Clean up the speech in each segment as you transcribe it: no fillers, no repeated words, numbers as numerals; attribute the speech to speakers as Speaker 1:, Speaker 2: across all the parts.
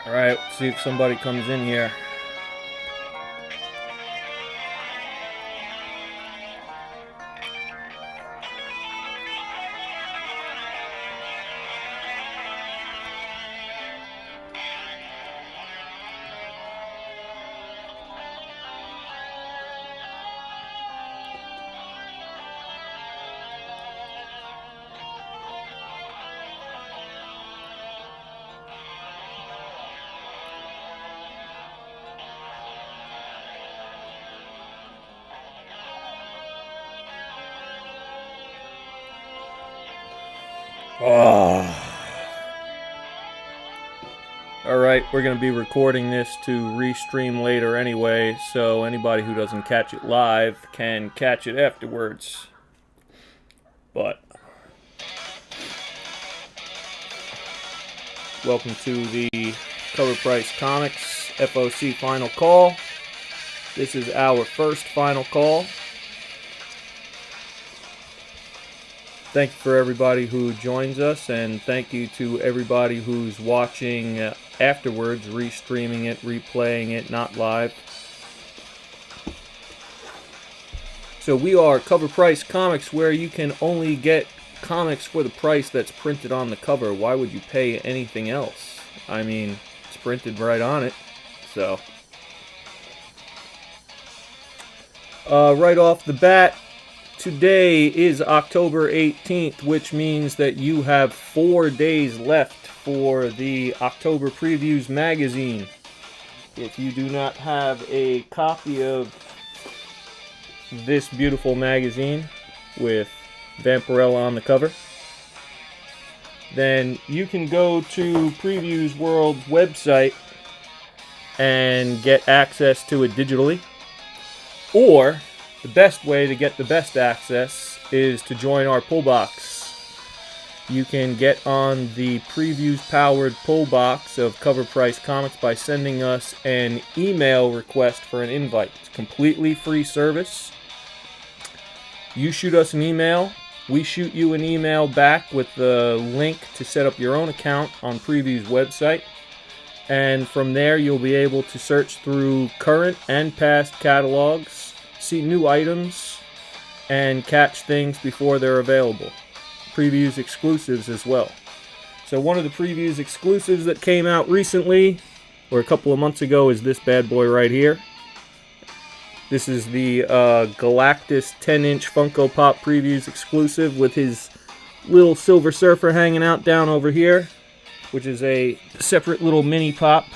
Speaker 1: Alright, see if somebody comes in here. Alright, we're going to be recording this to restream later anyway, so anybody who doesn't catch it live can catch it afterwards. But welcome to the Cover Price Comics FOC Final Call. This is our first final call. Thank you for everybody who joins us, and thank you to everybody who's watching afterwards, restreaming it, replaying it, not live. So we are Cover Price Comics, where you can only get comics for the price that's printed on the cover. Why would you pay anything else? I mean, it's printed right on it. So, right off the bat, today is October 18th, which means that you have 4 days left for the October Previews magazine. If you do not have a copy of this beautiful magazine with Vampirella on the cover, then you can go to Previews World's website and get access to it digitally. Or the best way to get the best access is to join our pull box. You can get on the previews-powered pull box of Cover Price Comics by sending us an email request for an invite. It's a completely free service. You shoot us an email, we shoot you an email back with the link to set up your own account on Previews website. And from there you'll be able to search through current and past catalogs, see new items, and catch things before they're available. Previews exclusives as well. So one of the Previews exclusives that came out recently, or a couple of months ago, is this bad boy right here. This is the Galactus 10-inch Funko Pop Previews exclusive with his little Silver Surfer hanging out down over here, which is a separate little mini pop.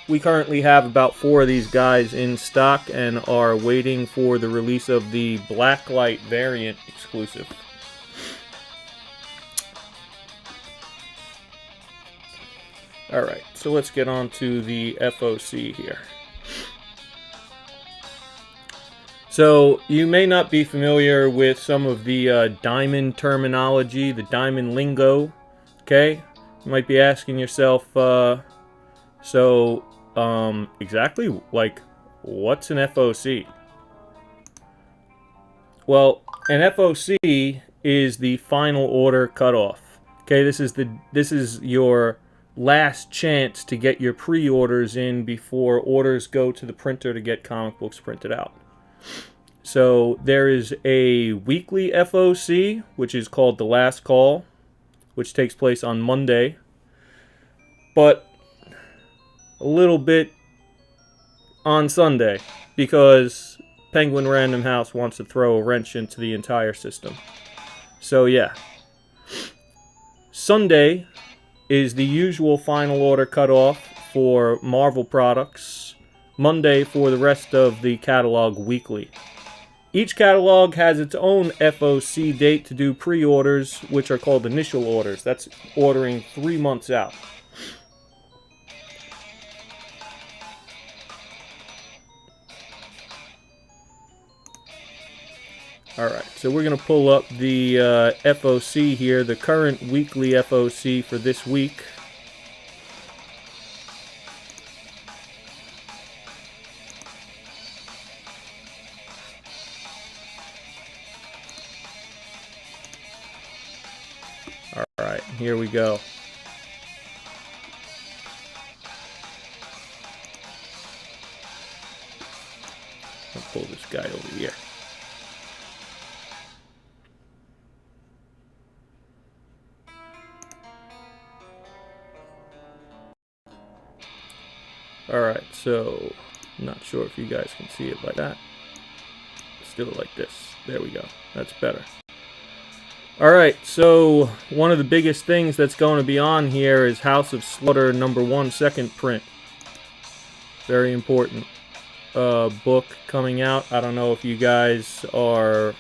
Speaker 1: We currently have about 4 of these guys in stock and are waiting for the release of the Blacklight variant exclusive. Alright, so let's get on to the FOC here. So, you may not be familiar with some of the diamond terminology, the diamond lingo, okay? You might be asking yourself, exactly, like, what's an FOC? Well, an FOC is the final order cutoff. Okay, this is your last chance to get your pre-orders in before orders go to the printer to get comic books printed out. So there is a weekly FOC, which is called The Last Call, which takes place on Monday. But a little bit on Sunday, because Penguin Random House wants to throw a wrench into the entire system. So yeah, Sunday is the usual final order cutoff for Marvel products. Monday for the rest of the catalog weekly. Each catalog has its own FOC date to do pre-orders, which are called initial orders. That's ordering 3 months out. Alright, so we're going to pull up the FOC here, the current weekly FOC for this week. Here we go. I'll pull this guy over here. Alright, so I'm not sure if you guys can see it like that. Let's do it like this. There we go. That's better. Alright, so one of the biggest things that's going to be on here is House of Slaughter #1 second print. Very important book coming out. I don't know if you guys are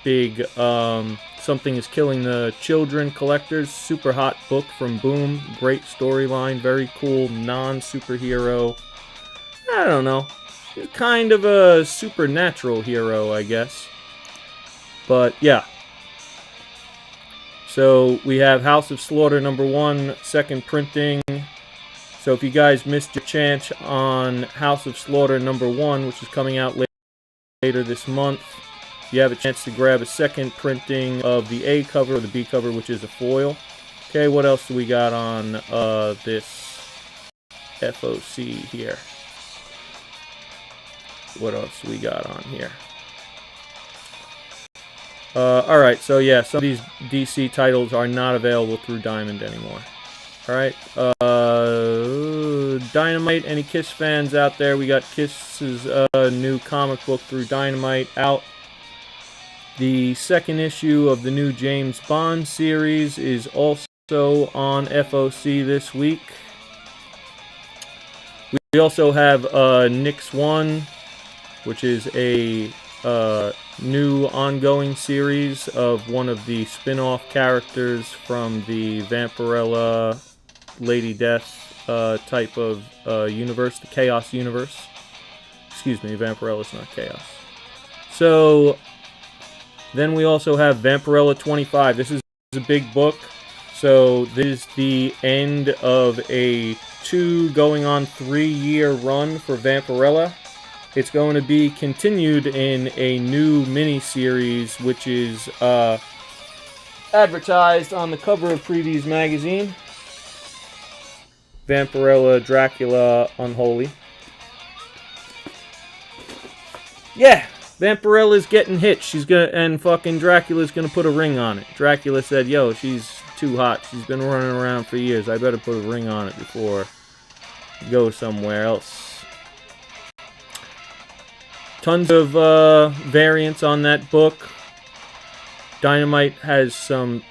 Speaker 1: big Something is Killing the Children collectors. Super hot book from Boom. Great storyline. Very cool non-superhero. I don't know. Kind of a supernatural hero, I guess. But yeah. So we have House of Slaughter #1 second printing. So if you guys missed your chance on House of Slaughter #1, which is coming out later this month, you have a chance to grab a second printing of the A cover or the B cover, which is a foil. Okay, what else do we got on this FOC here? What else do we got on here? Alright, so yeah, some of these DC titles are not available through Diamond anymore. Alright, Dynamite, any Kiss fans out there? We got Kiss's new comic book through Dynamite out. The second issue of the new James Bond series is also on FOC this week. We also have Nyx 1, which is a new ongoing series of one of the spin-off characters from the Vampirella, Lady Death type of universe, the Chaos universe. Excuse me, Vampirella's not Chaos. So then we also have Vampirella 25. This is a big book. So this is the end of a 2 going on 3-year run for Vampirella. It's going to be continued in a new mini-series, which is advertised on the cover of Previews magazine. Vampirella, Dracula, Unholy. Yeah, Vampirella's getting hit. And fucking Dracula's gonna put a ring on it. Dracula said, "Yo, she's too hot. She's been running around for years. I better put a ring on it before I go somewhere else." Tons of variants on that book. Dynamite has some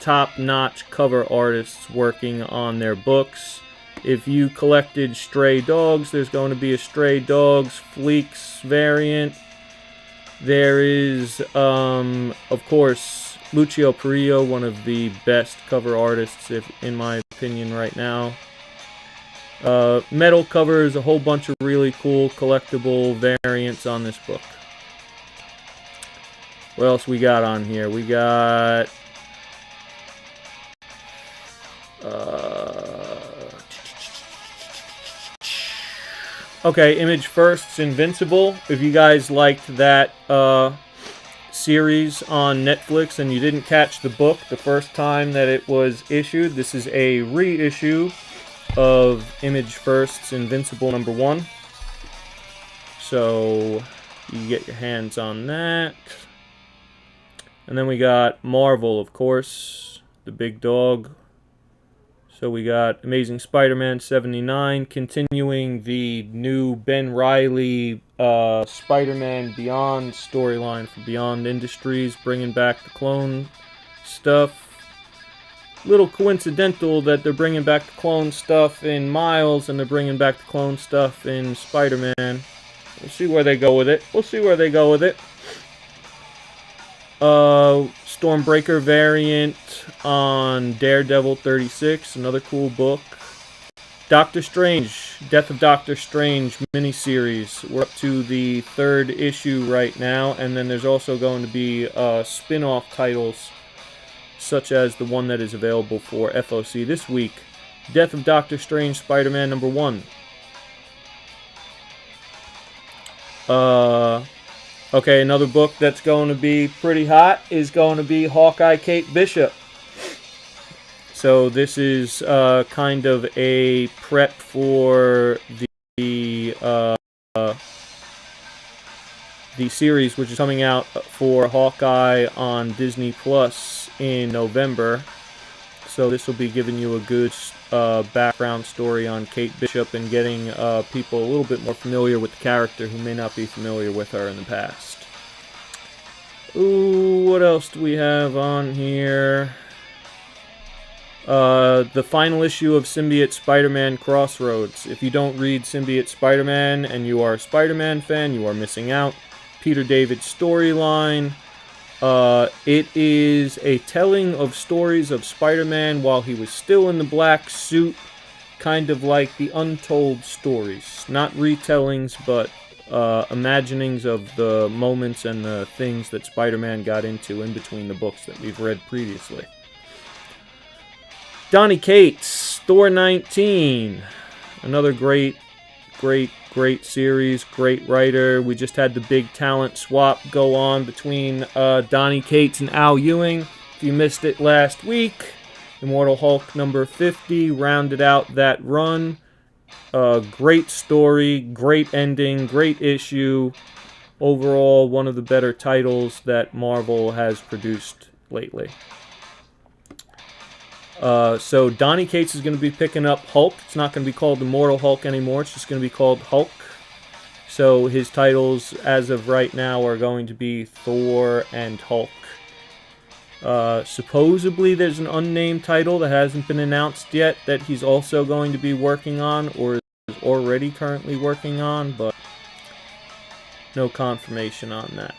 Speaker 1: top-notch cover artists working on their books. If you collected Stray Dogs, there's going to be a Stray Dogs Fleeks variant. There is, of course, Lucio Perillo, one of the best cover artists, in my opinion, right now. Metal covers, a whole bunch of really cool collectible variants on this book. What else we got on here? We got okay, Image First's Invincible. If you guys liked that series on Netflix and you didn't catch the book the first time that it was issued, this is a reissue of Image First's Invincible #1. So you get your hands on that. And then we got Marvel, of course, the big dog. So we got Amazing Spider-Man 79, continuing the new Ben Reilly Spider-Man Beyond storyline for Beyond Industries, bringing back the clone stuff. Little coincidental that they're bringing back the clone stuff in Miles and they're bringing back the clone stuff in Spider-Man. We'll see where they go with it. Stormbreaker variant on Daredevil 36, another cool book. Doctor Strange, Death of Doctor Strange miniseries. We're up to the 3rd issue right now, and then there's also going to be spin-off titles, such as the one that is available for FOC this week. Death of Doctor Strange Spider-Man #1. Okay, another book that's going to be pretty hot is going to be Hawkeye Kate Bishop. So this is kind of a prep for the series, which is coming out for Hawkeye on Disney Plus in November. So this will be giving you a good background story on Kate Bishop and getting people a little bit more familiar with the character who may not be familiar with her in the past. Ooh, what else do we have on here? The final issue of Symbiote Spiderman Crossroads. If you don't read Symbiote Spiderman and you are a Spider-Man fan, you are missing out. Peter David's storyline. It is a telling of stories of Spider-Man while he was still in the black suit, kind of like the untold stories. Not retellings, but imaginings of the moments and the things that Spider-Man got into in between the books that we've read previously. Donny Cates, Thor 19. Another great series, great writer. We just had the big talent swap go on between Donny Cates and Al Ewing. If you missed it last week, Immortal Hulk number 50 rounded out that run. Great story, great ending, great issue. Overall, one of the better titles that Marvel has produced lately. So Donny Cates is going to be picking up Hulk. It's not going to be called Immortal Hulk anymore. It's just going to be called Hulk. So his titles, as of right now, are going to be Thor and Hulk. Supposedly there's an unnamed title that hasn't been announced yet that he's also going to be working on, or is already currently working on, but no confirmation on that.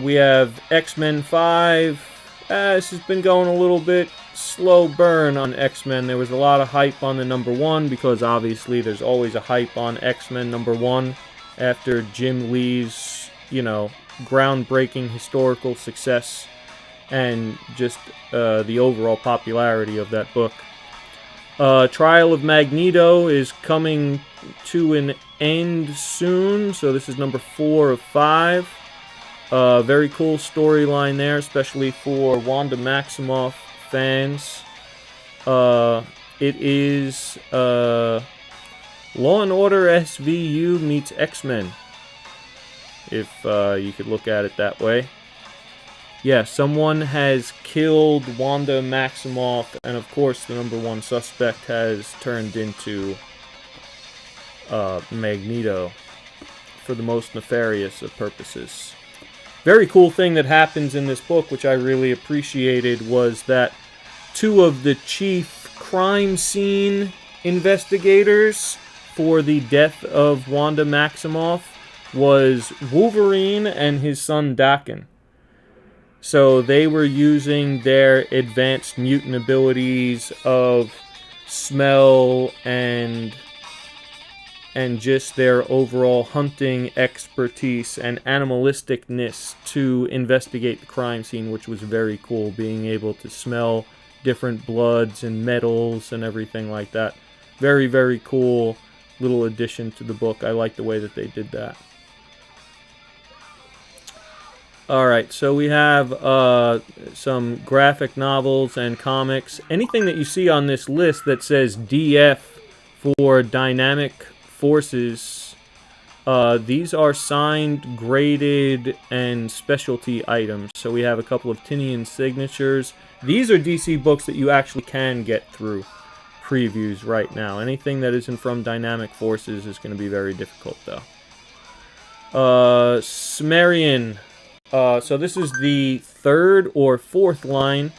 Speaker 1: We have X-Men 5. This has been going a little bit slow burn on X-Men. There was a lot of hype on the number 1 because obviously there's always a hype on X-Men number 1 after Jim Lee's, groundbreaking historical success and just the overall popularity of that book. Trial of Magneto is coming to an end soon, so this is number 4 of 5. Very cool storyline there, especially for Wanda Maximoff fans. It is Law and Order SVU meets X-Men, if you could look at it that way. Yeah, someone has killed Wanda Maximoff, and of course the number 1 suspect has turned into Magneto for the most nefarious of purposes. Very cool thing that happens in this book, which I really appreciated, was that 2 of the chief crime scene investigators for the death of Wanda Maximoff was Wolverine and his son Daken. So they were using their advanced mutant abilities of smell and just their overall hunting expertise and animalisticness to investigate the crime scene, which was very cool, being able to smell different bloods and metals and everything like that. Very, very cool little addition to the book. I like the way that they did that. Alright, so we have some graphic novels and comics. Anything that you see on this list that says DF for Dynamic Forces, these are signed, graded, and specialty items. So we have a couple of Tinian signatures. These are DC books that you actually can get through previews right now. Anything that isn't from Dynamic Forces is going to be very difficult, though. Sumerian. So this is the 3rd or 4th line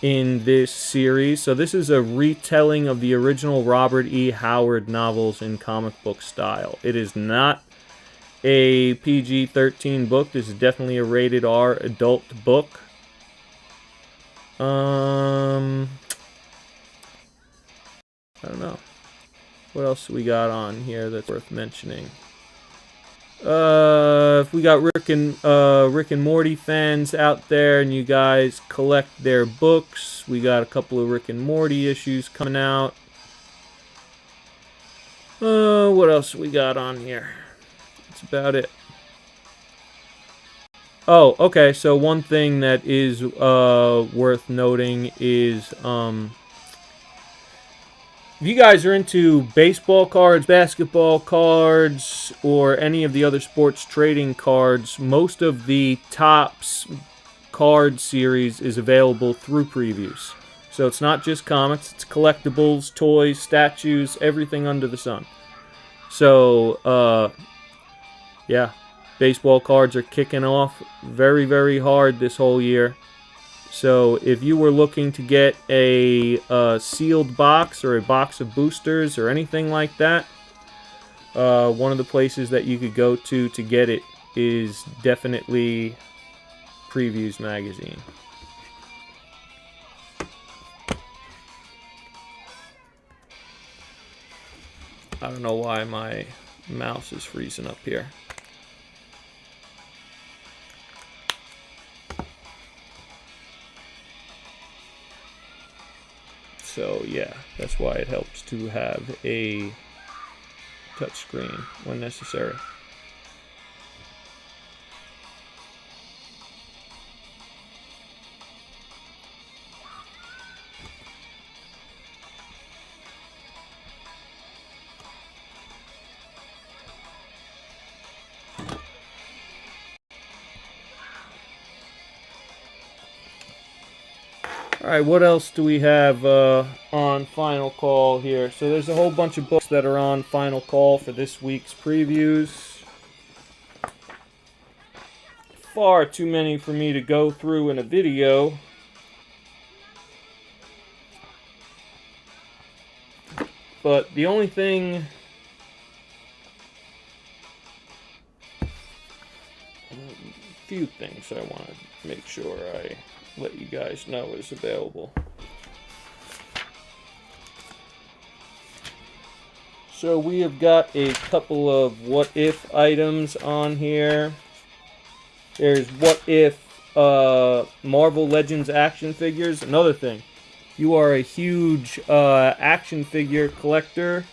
Speaker 1: in this series. So this is a retelling of the original Robert E. Howard novels in comic book style. It is not a PG-13 book. This is definitely a rated R adult book. I don't know. What else we got on here that's worth mentioning? If we got Rick and Morty fans out there and you guys collect their books, we got a couple of Rick and Morty issues coming out. What else we got on here? That's about it. Oh, okay. So one thing that is worth noting is if you guys are into baseball cards, basketball cards, or any of the other sports trading cards, most of the Topps card series is available through previews. So it's not just comics, it's collectibles, toys, statues, everything under the sun. So, yeah, baseball cards are kicking off very, very hard this whole year. So if you were looking to get a sealed box or a box of boosters or anything like that, one of the places that you could go to get it is definitely Previews Magazine. I don't know why my mouse is freezing up here. So yeah, that's why it helps to have a touchscreen when necessary. Alright, what else do we have on Final Call here? So there's a whole bunch of books that are on Final Call for this week's previews. Far too many for me to go through in a video. But the only thing... a few things I want to make sure I let you guys know is available. So we have got a couple of what if items on here. There's what if Marvel Legends action figures. Another thing, you are a huge action figure collector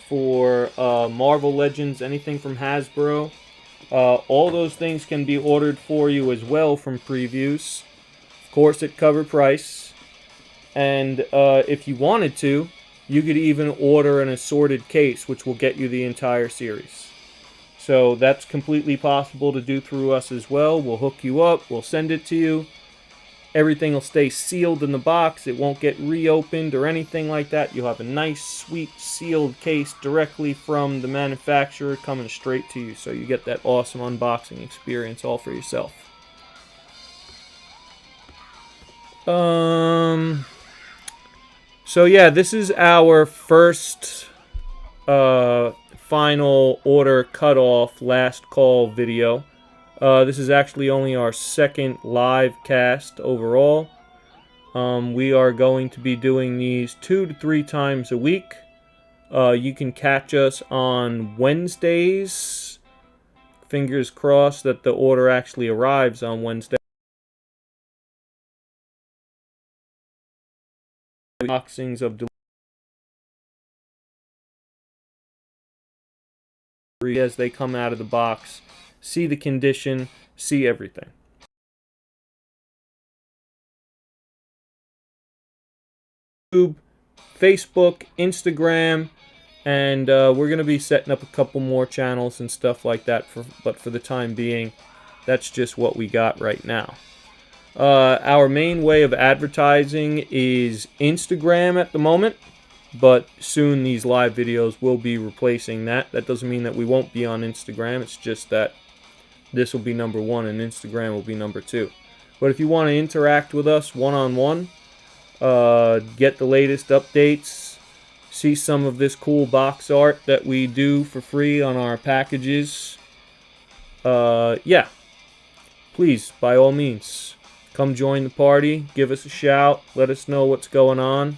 Speaker 1: for Marvel Legends, anything from Hasbro. All those things can be ordered for you as well from previews. Of course, at cover price. And if you wanted to, you could even order an assorted case, which will get you the entire series. So that's completely possible to do through us as well. We'll hook you up. We'll send it to you. Everything will stay sealed in the box. It won't get reopened or anything like that. You'll have a nice, sweet, sealed case directly from the manufacturer coming straight to you. So you get that awesome unboxing experience all for yourself. So yeah, this is our first final order cutoff last call video. This is actually only our second live cast overall. We are going to be doing these 2 to 3 times a week. You can catch us on Wednesdays. Fingers crossed that the order actually arrives on Wednesday. Unboxings of delivery as they come out of the box. See the condition, see everything. YouTube, Facebook, Instagram, and we're going to be setting up a couple more channels and stuff like that. But for the time being, that's just what we got right now. Our main way of advertising is Instagram at the moment, but soon these live videos will be replacing that. That doesn't mean that we won't be on Instagram. It's just that this will be number 1 and Instagram will be number 2. But if you want to interact with us one-on-one, get the latest updates, see some of this cool box art that we do for free on our packages, yeah, please, by all means, come join the party, give us a shout, let us know what's going on,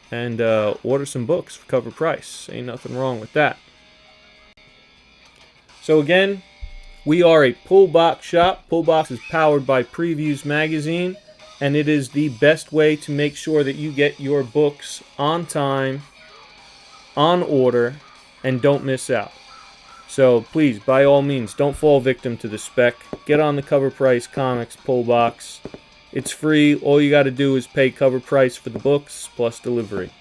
Speaker 1: and order some books for cover price. Ain't nothing wrong with that. So again, we are a pull box shop. Pull Box is powered by Previews Magazine, and it is the best way to make sure that you get your books on time, on order, and don't miss out. So please, by all means, don't fall victim to the spec. Get on the Cover Price Comics pull box. It's free. All you got to do is pay cover price for the books plus delivery.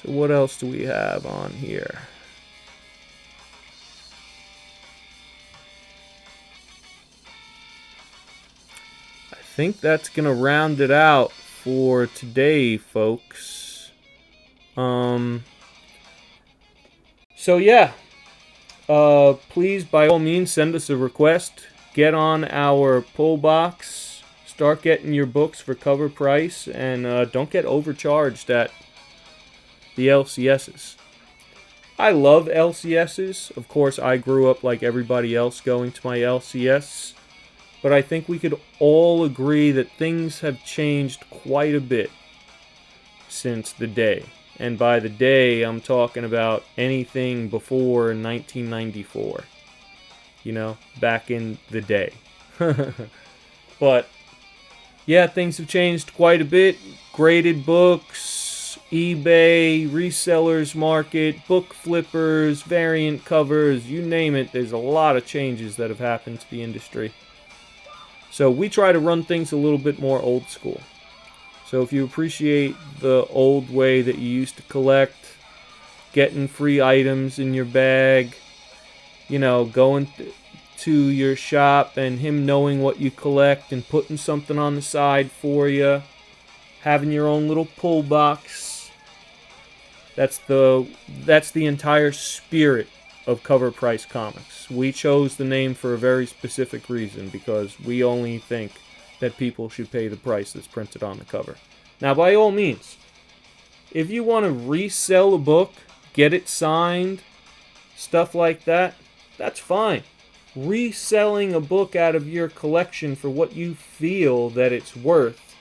Speaker 1: So what else do we have on here? I think that's going to round it out for today, folks. So yeah. Please, by all means, send us a request. Get on our pull box. Start getting your books for cover price. And don't get overcharged at the LCSs. I love LCSs. Of course, I grew up like everybody else going to my LCS. But I think we could all agree that things have changed quite a bit since the day. And by the day, I'm talking about anything before 1994. You know, back in the day. But, yeah, things have changed quite a bit. Graded books, eBay, resellers market, book flippers, variant covers, you name it. There's a lot of changes that have happened to the industry. So we try to run things a little bit more old school. So if you appreciate the old way that you used to collect, getting free items in your bag, you know, going to your shop and him knowing what you collect and putting something on the side for you, having your own little pull box, that's the entire spirit of Cover Price Comics. We chose the name for a very specific reason, because we only think that people should pay the price that's printed on the cover. Now, by all means, if you want to resell a book, get it signed, stuff like that, that's fine. Reselling a book out of your collection for what you feel that it's worth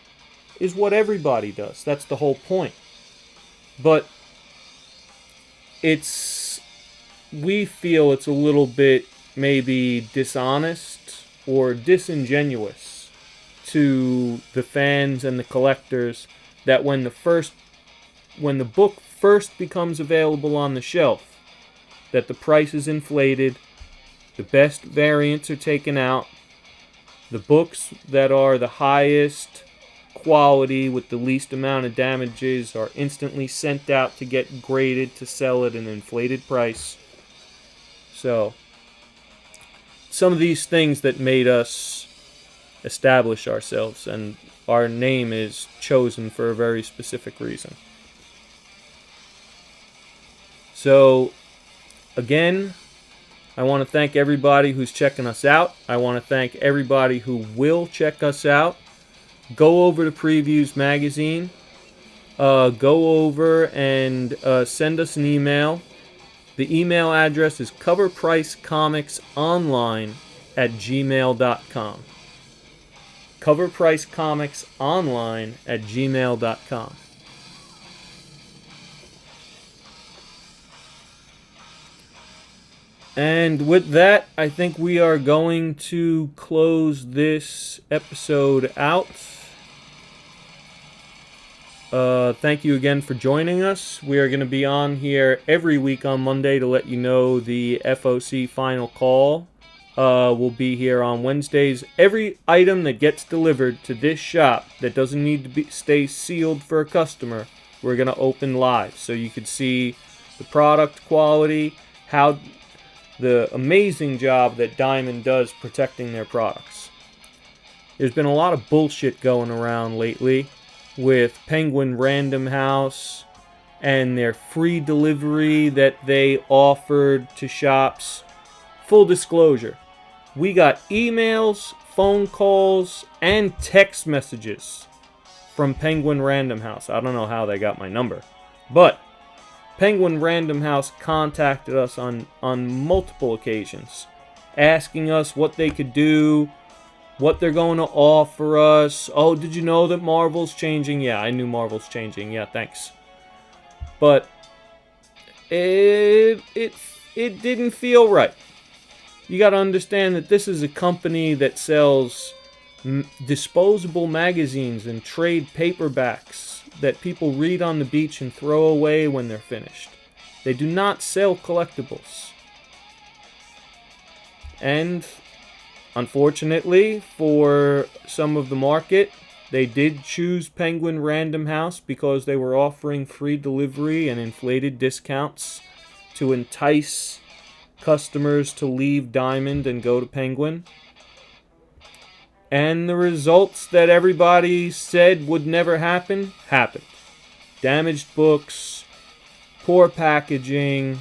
Speaker 1: is what everybody does. That's the whole point. But we feel it's a little bit maybe dishonest or disingenuous to the fans and the collectors that when the book first becomes available on the shelf, that the price is inflated, the best variants are taken out, the books that are the highest quality with the least amount of damages are instantly sent out to get graded to sell at an inflated price. So, some of these things that made us establish ourselves, and our name is chosen for a very specific reason. So, again, I want to thank everybody who's checking us out. I want to thank everybody who will check us out. Go over to Previews Magazine. Go over and send us an email. The email address is coverpricecomicsonline@gmail.com. coverpricecomicsonline@gmail.com. And with that, I think we are going to close this episode out. Thank you again for joining us. We are going to be on here every week on Monday to let you know the FOC final call. We'll be here on Wednesdays. Every item that gets delivered to this shop that doesn't need to stay sealed for a customer, we're going to open live so you can see the product quality, how the amazing job that Diamond does protecting their products. There's been a lot of bullshit going around lately with Penguin Random House and their free delivery that they offered to shops. Full disclosure, we got emails, phone calls, and text messages from Penguin Random House. I don't know how they got my number, but Penguin Random House contacted us on multiple occasions, asking us what they could do, what they're going to offer us. Oh, did you know that Marvel's changing? Yeah, I knew Marvel's changing. Yeah, thanks. But it didn't feel right. You got to understand that this is a company that sells disposable magazines and trade paperbacks that people read on the beach and throw away when they're finished. They do not sell collectibles. And unfortunately for some of the market, they did choose Penguin Random House because they were offering free delivery and inflated discounts to entice customers to leave Diamond and go to Penguin. And the results that everybody said would never happen, happened. Damaged books, poor packaging.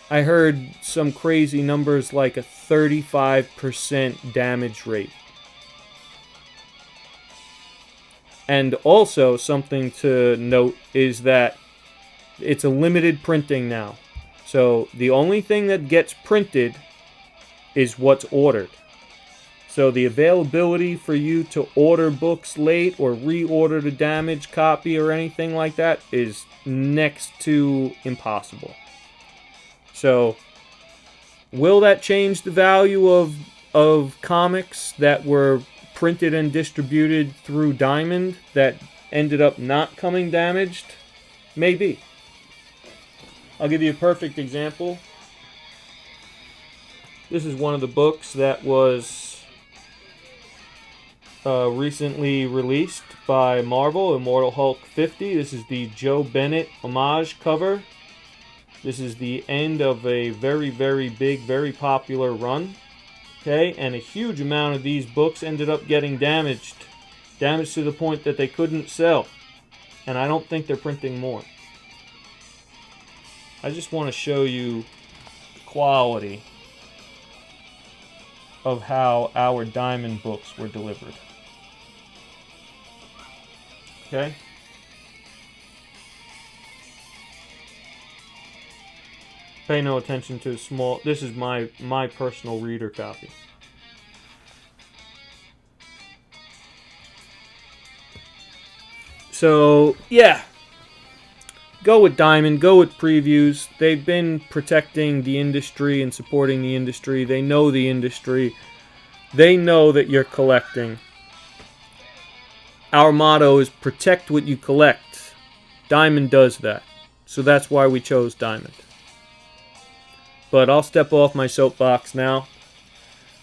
Speaker 1: I heard some crazy numbers like a 35% damage rate. And also something to note is that it's a limited printing now. So the only thing that gets printed is what's ordered. So the availability for you to order books late or reorder the damaged copy or anything like that is next to impossible. So will that change the value of comics that were printed and distributed through Diamond that ended up not coming damaged? Maybe. I'll give you a perfect example. This is one of the books that was recently released by Marvel, Immortal Hulk 50. This is the Joe Bennett homage cover. This is the end of a very, very big, very popular run. Okay, and a huge amount of these books ended up getting damaged. Damaged to the point that they couldn't sell. And I don't think they're printing more. I just want to show you the quality of how our Diamond books were delivered. Okay? Pay no attention to small. This is my personal reader copy. So, yeah. Go with Diamond. Go with previews. They've been protecting the industry and supporting the industry. They know the industry. They know that you're collecting. Our motto is protect what you collect. Diamond does that. So that's why we chose Diamond. But I'll step off my soapbox now.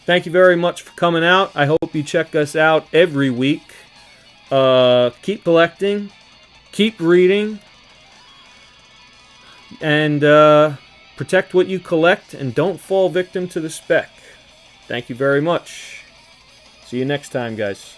Speaker 1: Thank you very much for coming out. I hope you check us out every week. Keep collecting. Keep reading. And protect what you collect. And don't fall victim to the spec. Thank you very much. See you next time, guys.